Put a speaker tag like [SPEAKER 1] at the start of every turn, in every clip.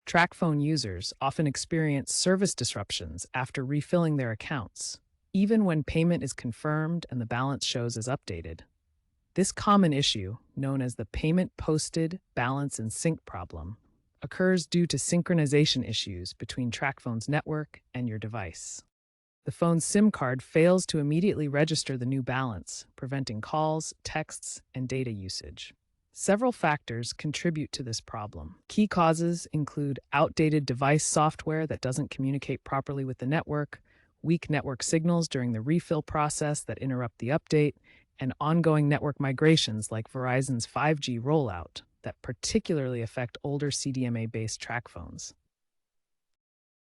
[SPEAKER 1] Tracfone users often experience service disruptions after refilling their accounts, even when payment is confirmed and the balance shows as updated. This common issue, known as the payment posted balance in sync problem, occurs due to synchronization issues between Tracfone's network and your device. The phone's SIM card fails to immediately register the new balance, preventing calls, texts, and data usage. Several factors contribute to this problem. Key causes include outdated device software that doesn't communicate properly with the network, weak network signals during the refill process that interrupt the update, and ongoing network migrations like Verizon's 5G rollout that particularly affect older CDMA-based Tracphones.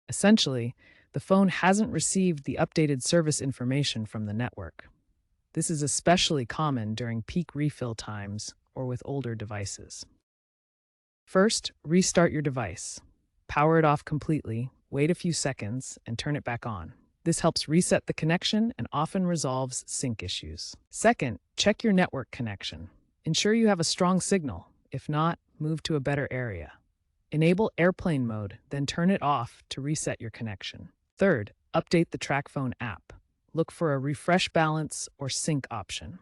[SPEAKER 1] Essentially, the phone hasn't received the updated service information from the network. This is especially common during peak refill times or with older devices. First, restart your device. Power it off completely, wait a few seconds, and turn it back on. This helps reset the connection and often resolves sync issues. Second, check your network connection. Ensure you have a strong signal. If not, move to a better area. Enable airplane mode, then turn it off to reset your connection. Third, update the Tracfone app. Look for a refresh balance or sync option.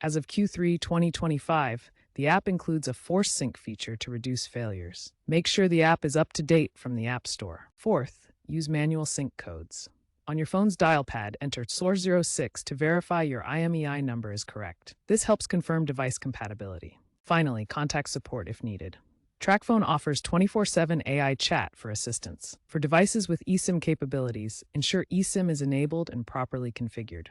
[SPEAKER 1] As of Q3 2025, the app includes a force sync feature to reduce failures. Make sure the app is up to date from the App Store. Fourth, use manual sync codes. On your phone's dial pad, enter *06 to verify your IMEI number is correct. This helps confirm device compatibility. Finally, contact support if needed. Tracfone offers 24/7 AI chat for assistance. For devices with eSIM capabilities, ensure eSIM is enabled and properly configured.